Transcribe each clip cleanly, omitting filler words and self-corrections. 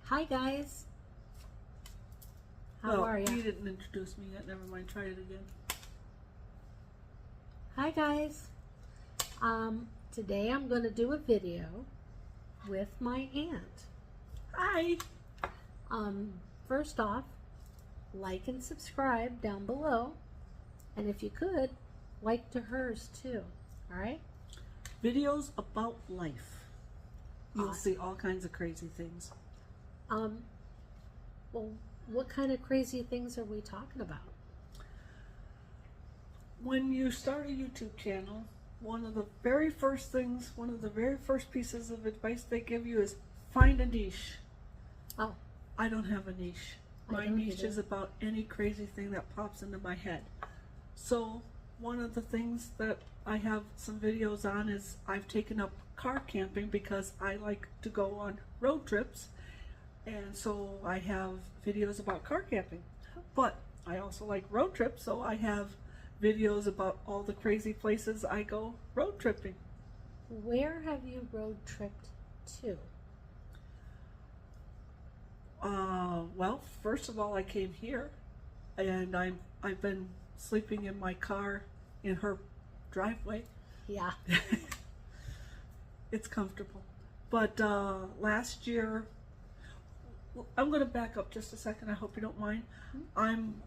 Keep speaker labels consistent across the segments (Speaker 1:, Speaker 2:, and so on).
Speaker 1: Hi guys. How are
Speaker 2: You
Speaker 1: you?
Speaker 2: didn't introduce me yet. Never mind. Try it again.
Speaker 1: Hi guys. Today I'm going to do a video with my aunt.
Speaker 2: Hi.
Speaker 1: First off, like and subscribe down below. And if you could, like to hers too. All right?
Speaker 2: Videos about life. You'll
Speaker 1: Awesome.
Speaker 2: see all kinds of crazy things.
Speaker 1: Well, what kind of crazy things are we talking about?
Speaker 2: When you start a YouTube channel, one of the very first pieces of advice they give you is find a niche.
Speaker 1: Oh,
Speaker 2: I don't have a niche.
Speaker 1: I
Speaker 2: My
Speaker 1: don't
Speaker 2: niche
Speaker 1: either.
Speaker 2: is about any crazy thing that pops into my head. So one of the things that I have some videos on is I've taken up car camping because I like to go on road trips, and so I have videos about car camping. But I also like road trips, so I have videos about all the crazy places I go road tripping.
Speaker 1: Where have you road tripped to?
Speaker 2: Well, first of all, I came here, and I've been sleeping in my car in her driveway.
Speaker 1: Yeah.
Speaker 2: It's comfortable. But last year, I'm going to back up just a second. I hope you don't mind. I'm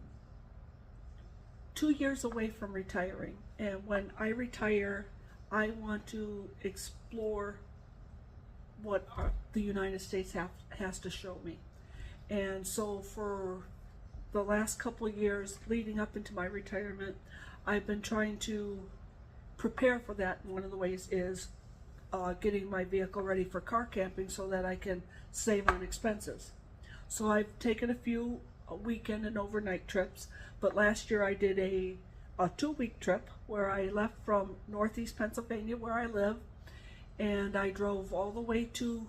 Speaker 2: 2 years away from retiring, and when I retire, I want to explore what the United States has to show me. And so for the last couple of years leading up into my retirement, I've been trying to prepare for that. And one of the ways is getting my vehicle ready for car camping so that I can save on expenses. So I've taken a few weekend and overnight trips, but last year I did a 2-week trip where I left from Northeast Pennsylvania, where I live, and I drove all the way to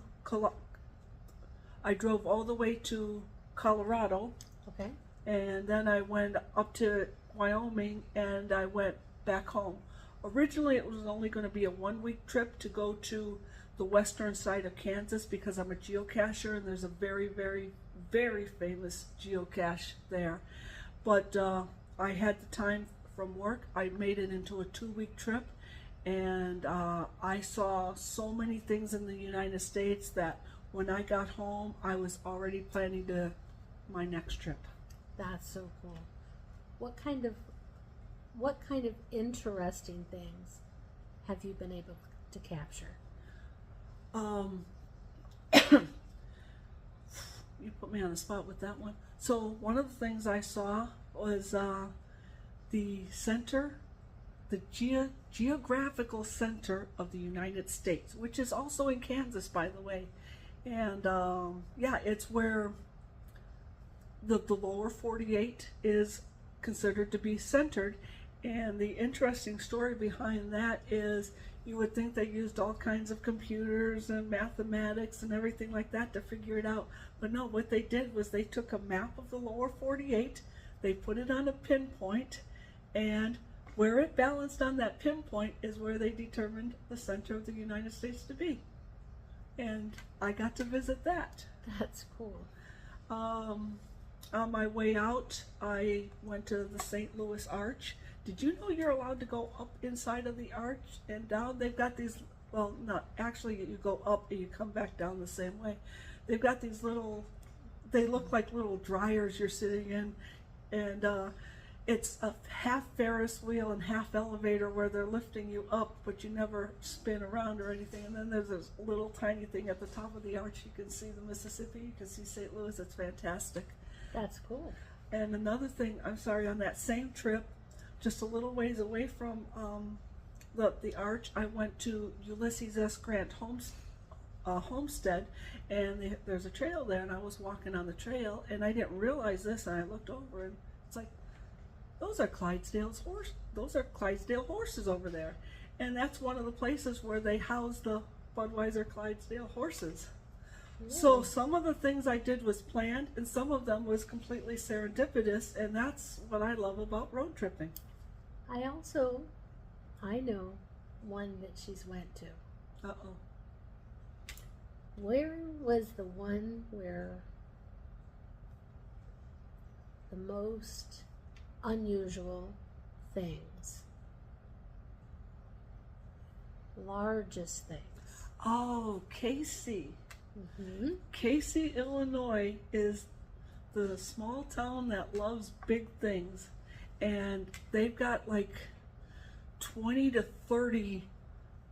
Speaker 2: Colorado,
Speaker 1: Okay.
Speaker 2: and then I went up to Wyoming, and I went back home. Originally it was only going to be a 1-week trip to go to the western side of Kansas because I'm a geocacher, and there's a very, very, very famous geocache there. But I had the time from work. I made it into a 2-week trip, and I saw so many things in the United States that when I got home, I was already planning my next trip.
Speaker 1: That's so cool. What kind of interesting things have you been able to capture?
Speaker 2: You put me on the spot with that one. So one of the things I saw was the geographical center of the United States, which is also in Kansas, by the way. And yeah, it's where the lower 48 is considered to be centered. And the interesting story behind that is you would think they used all kinds of computers and mathematics and everything like that to figure it out. But no, what they did was they took a map of the lower 48, they put it on a pinpoint, and where it balanced on that pinpoint is where they determined the center of the United States to be. And I got to visit that.
Speaker 1: That's cool.
Speaker 2: On my way out, I went to the St. Louis Arch. Did you know you're allowed to go up inside of the arch and down? They've got these, well, not actually, you go up and you come back down the same way. They've got these little, they look like little dryers you're sitting in, and it's a half Ferris wheel and half elevator where they're lifting you up, but you never spin around or anything. And then there's this little tiny thing at the top of the arch. You can see the Mississippi, you can see St. Louis. It's fantastic.
Speaker 1: That's cool.
Speaker 2: And another thing, I'm sorry, on that same trip, just a little ways away from the arch, I went to Ulysses S. Grant homestead, and there's a trail there, and I was walking on the trail, and I didn't realize this, and I looked over, and it's like, those are Clydesdale horses over there. And that's one of the places where they house the Budweiser Clydesdale horses.
Speaker 1: Really?
Speaker 2: So some of the things I did was planned, and some of them was completely serendipitous, and that's what I love about road tripping.
Speaker 1: I know one that she's went to.
Speaker 2: Uh-oh.
Speaker 1: Where was the one where the most unusual things, largest things?
Speaker 2: Oh, Casey.
Speaker 1: Mm-hmm.
Speaker 2: Casey, Illinois is the small town that loves big things. And they've got like 20 to 30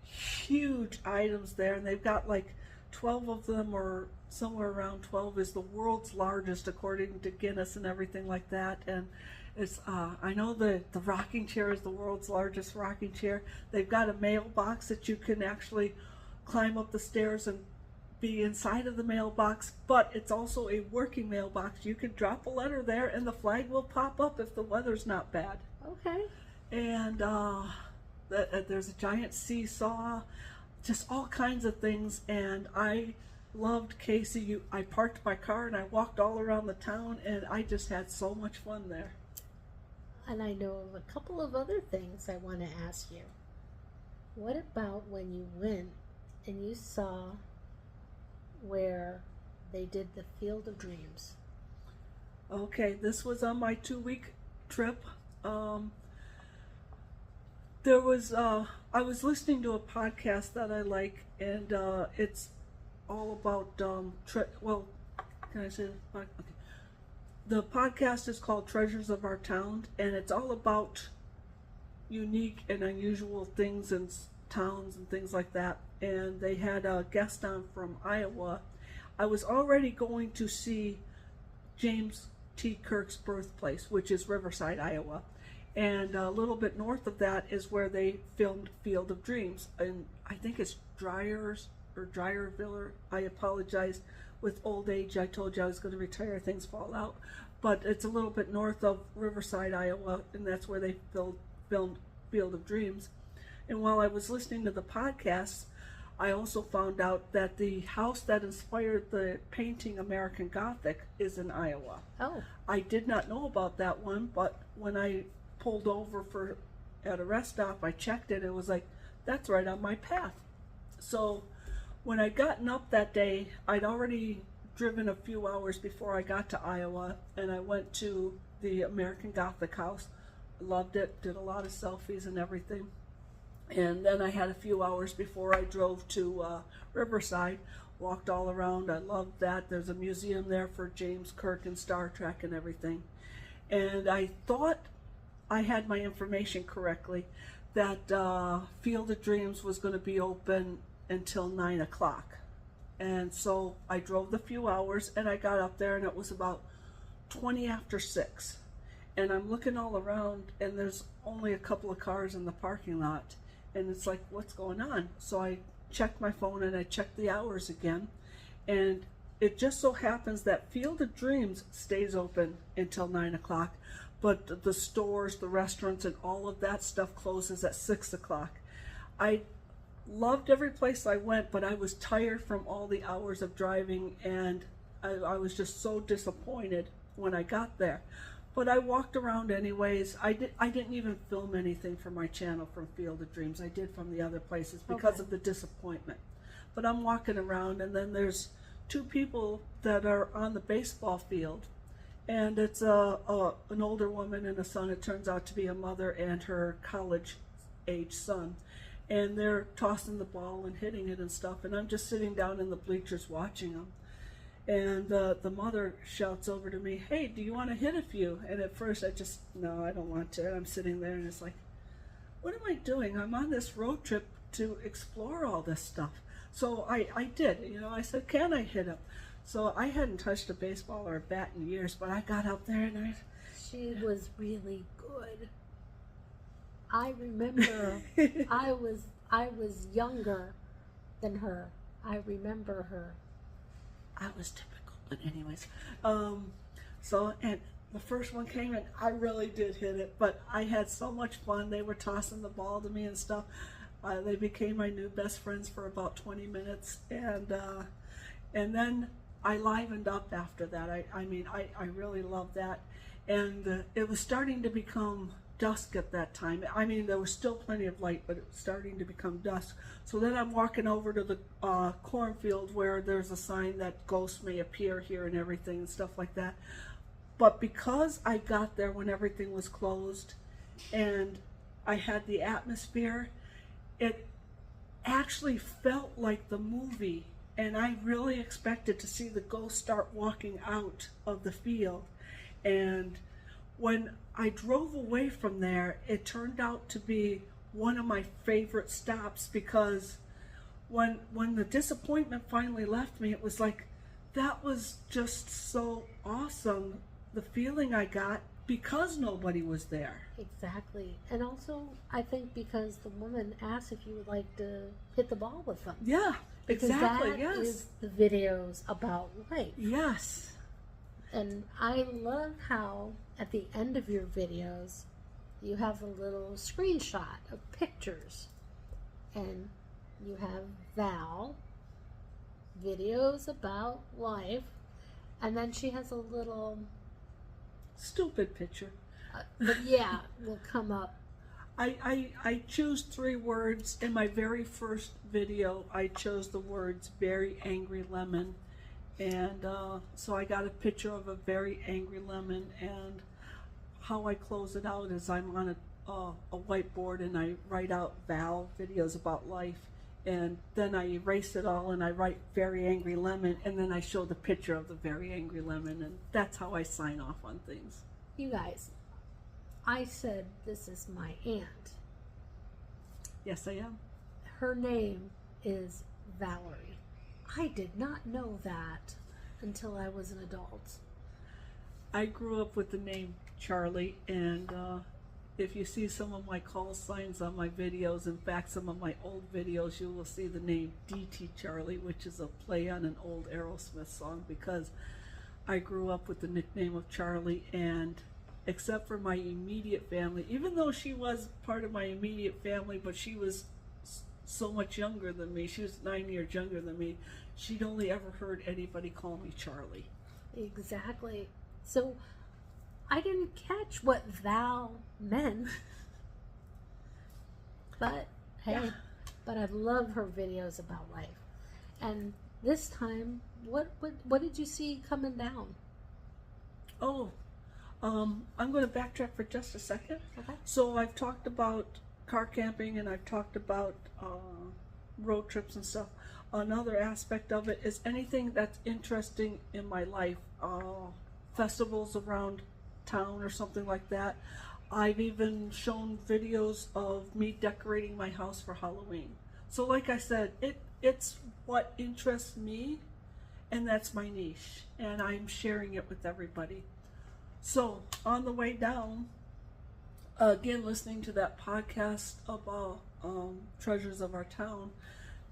Speaker 2: huge items there. And they've got like 12 of them, or somewhere around 12 is the world's largest according to Guinness and everything like that. And it's I know the rocking chair is the world's largest rocking chair. They've got a mailbox that you can actually climb up the stairs and be inside of the mailbox, but it's also a working mailbox. You can drop a letter there and the flag will pop up if the weather's not bad.
Speaker 1: Okay.
Speaker 2: And there's a giant seesaw, just all kinds of things. And I loved Casey. I parked my car and I walked all around the town, and I just had so much fun there.
Speaker 1: And I know of a couple of other things I want to ask you. What about when you went and you saw where they did the Field of Dreams?
Speaker 2: Okay, this was on my 2-week trip. There was I was listening to a podcast that I like, and it's all about well, can I say this? Okay. The podcast is called Treasures of Our Town, and it's all about unique and unusual things in towns and things like that. And they had a guest on from Iowa. I was already going to see James T. Kirk's birthplace, which is Riverside, Iowa. And a little bit north of that is where they filmed Field of Dreams. And I think it's Drierville. I apologize. With old age, I told you I was going to retire, things fall out. But it's a little bit north of Riverside, Iowa, and that's where they filmed Field of Dreams. And while I was listening to the podcast, I also found out that the house that inspired the painting American Gothic is in Iowa.
Speaker 1: Oh.
Speaker 2: I did not know about that one, but when I pulled over at a rest stop, I checked it, and it was like, that's right on my path. So when I'd gotten up that day, I'd already driven a few hours before I got to Iowa, and I went to the American Gothic house. Loved it, did a lot of selfies and everything. And then I had a few hours before I drove to Riverside, walked all around. I loved that. There's a museum there for James Kirk and Star Trek and everything. And I thought I had my information correctly, that Field of Dreams was going to be open until 9 o'clock. And so I drove the few hours, and I got up there, and it was about 20 after 6. And I'm looking all around, and there's only a couple of cars in the parking lot. And it's like, what's going on? So I checked my phone, and I checked the hours again. And it just so happens that Field of Dreams stays open until 9 o'clock. But the stores, the restaurants, and all of that stuff closes at 6 o'clock. I loved every place I went, but I was tired from all the hours of driving, and I was just so disappointed when I got there. But I walked around anyways. I didn't even film anything for my channel from Field of Dreams. I did from the other places because of the disappointment. But I'm walking around, and then there's 2 people that are on the baseball field, and it's an older woman and a son. It turns out to be a mother and her college-age son. And they're tossing the ball and hitting it and stuff, and I'm just sitting down in the bleachers watching them. And the mother shouts over to me, "Hey, do you want to hit a few?" And at first no, I don't want to. And I'm sitting there, and it's like, what am I doing? I'm on this road trip to explore all this stuff. So I did, I said, can I hit him? So I hadn't touched a baseball or a bat in years, but I got up there, and
Speaker 1: She was really good. I remember I was younger than her. I remember her.
Speaker 2: I was typical, but anyways. And the first one came, and I really did hit it, but I had so much fun. They were tossing the ball to me and stuff. They became my new best friends for about 20 minutes, and then I livened up after that. I really loved that, and it was starting to become dusk at that time. I mean, there was still plenty of light, but it was starting to become dusk. So then I'm walking over to the cornfield where there's a sign that ghosts may appear here and everything and stuff like that. But because I got there when everything was closed and I had the atmosphere, it actually felt like the movie, and I really expected to see the ghost start walking out of the field. And when I drove away from there, it turned out to be one of my favorite stops, because when the disappointment finally left me, it was like, that was just so awesome, the feeling I got, because nobody was there.
Speaker 1: Exactly. And also, I think because the woman asked if you would like to hit the ball with them.
Speaker 2: Yeah,
Speaker 1: Because
Speaker 2: exactly,
Speaker 1: that
Speaker 2: yes.
Speaker 1: is the videos about life.
Speaker 2: Yes.
Speaker 1: And I love how at the end of your videos, you have a little screenshot of pictures. And you have Val, videos about life, and then she has a little,
Speaker 2: Stupid picture.
Speaker 1: but yeah, will come up.
Speaker 2: I choose 3 words. In my very first video, I chose the words very angry lemon. And so I got a picture of a very angry lemon, and how I close it out is I'm on a whiteboard and I write out Val, videos about life, and then I erase it all and I write very angry lemon, and then I show the picture of the very angry lemon, and that's how I sign off on things.
Speaker 1: You guys, I said this is my aunt.
Speaker 2: Yes, I am.
Speaker 1: Her name is Valerie. I did not know that until I was an adult.
Speaker 2: I grew up with the name Charlie, and if you see some of my call signs on my videos, in fact some of my old videos, you will see the name DT Charlie, which is a play on an old Aerosmith song, because I grew up with the nickname of Charlie. And except for my immediate family, even though she was part of my immediate family, but she was so much younger than me, she was 9 years younger than me, she'd only ever heard anybody call me Charlie.
Speaker 1: Exactly. So I didn't catch what Val meant. But hey,
Speaker 2: Yeah.
Speaker 1: but I love her videos about life. And this time, what did you see coming down?
Speaker 2: Oh, I'm going to backtrack for just a second.
Speaker 1: Okay.
Speaker 2: So I've talked about car camping, and I've talked about road trips and stuff. Another aspect of it is anything that's interesting in my life, festivals around town or something like that. I've even shown videos of me decorating my house for Halloween. So like I said, it's what interests me, and that's my niche, and I'm sharing it with everybody. So on the way down, again, listening to that podcast about Treasures of Our Town,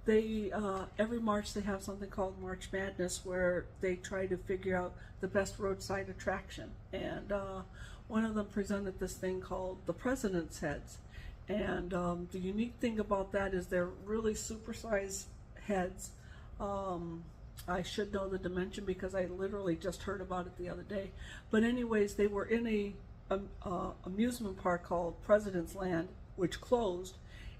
Speaker 2: they every March they have something called March Madness, where they try to figure out the best roadside attraction. And one of them presented this thing called the President's Heads. And the unique thing about that is they're really supersized heads. I should know the dimension because I literally just heard about it the other day. But anyways, they were in a amusement park called President's Land, which closed,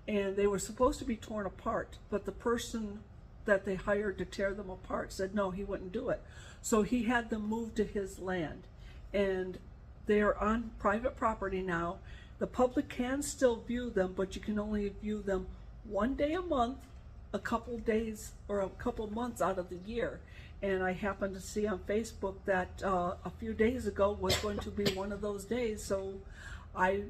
Speaker 2: and they were supposed to be torn apart, but the person that they hired to tear them apart said no, he wouldn't do it. So he had them moved to his land, and they're on private property now. The public can still view them, but you can only view them one day a month, a couple days or a couple months out of the year. And I happened to see on Facebook that a few days ago was going to be one of those days, so I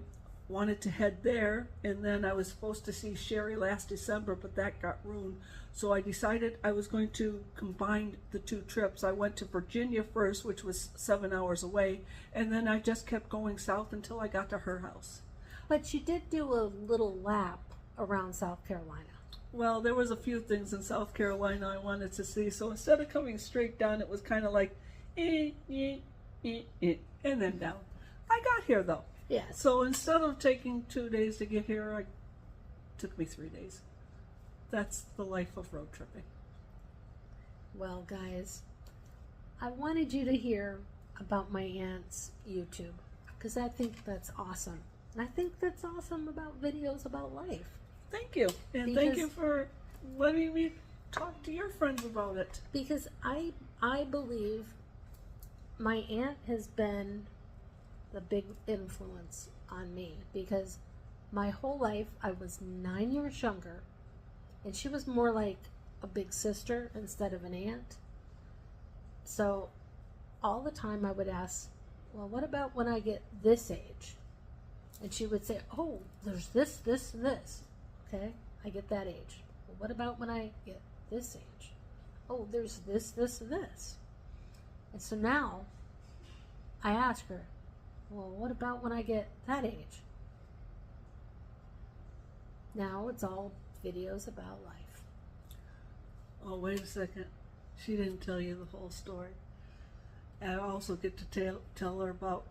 Speaker 2: wanted to head there. And then I was supposed to see Sherry last December, but that got ruined. So I decided I was going to combine the 2 trips. I went to Virginia first, which was 7 hours away, and then I just kept going south until I got to her house.
Speaker 1: But you did do a little lap around South Carolina.
Speaker 2: Well, there was a few things in South Carolina I wanted to see, so instead of coming straight down, it was kind of like, and then down. I got here, though.
Speaker 1: Yes.
Speaker 2: So instead of taking 2 days to get here, it took me 3 days. That's the life of road tripping.
Speaker 1: Well, guys, I wanted you to hear about my aunt's YouTube, because I think that's awesome. And I think that's awesome about videos about life.
Speaker 2: Thank you. And thank you
Speaker 1: Because-
Speaker 2: for letting me talk to your friends about it.
Speaker 1: Because I believe my aunt has been the big influence on me, because my whole life I was 9 years younger, and she was more like a big sister instead of an aunt. So all the time I would ask, well, what about when I get this age? And she would say, oh, there's this, this, and this. Okay, I get that age. Well, what about when I get this age? Oh, there's this, this, and this. And so now I ask her, well, what about when I get that age? Now it's all videos about life.
Speaker 2: Oh, wait a second. She didn't tell you the whole story. I also get to tell her about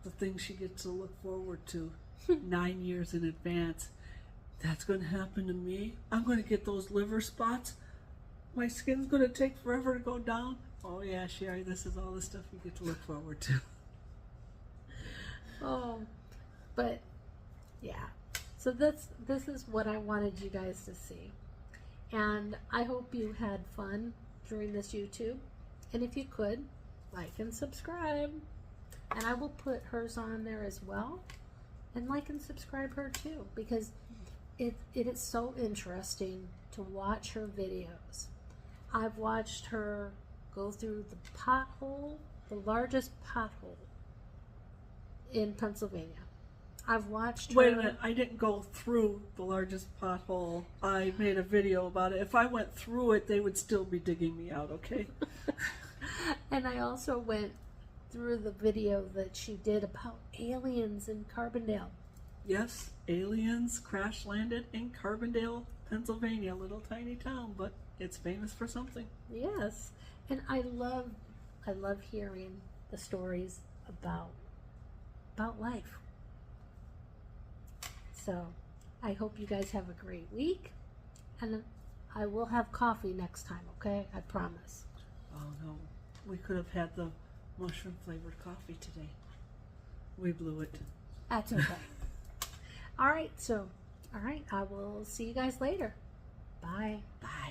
Speaker 2: the things she gets to look forward to 9 years in advance. That's going to happen to me. I'm going to get those liver spots. My skin's going to take forever to go down. Oh yeah, Sherry, this is all the stuff you get to look forward to.
Speaker 1: Oh, but yeah. So this is what I wanted you guys to see. And I hope you had fun during this YouTube. And if you could, like and subscribe. And I will put hers on there as well. And like and subscribe her too, because it is so interesting to watch her videos. I've watched her go through the pothole, the largest pothole in Pennsylvania. I've watched her.
Speaker 2: Wait a minute, I didn't go through the largest pothole. I made a video about it. If I went through it, they would still be digging me out, okay?
Speaker 1: And I also went through the video that she did about aliens in Carbondale.
Speaker 2: Yes, aliens crash landed in Carbondale, Pennsylvania, a little tiny town, but it's famous for something.
Speaker 1: Yes. And I love hearing the stories about life. So I hope you guys have a great week, and I will have coffee next time, okay? I promise.
Speaker 2: Oh no, we could have had the mushroom flavored coffee today. We blew it.
Speaker 1: That's okay. All right, I will see you guys later. Bye.
Speaker 2: Bye.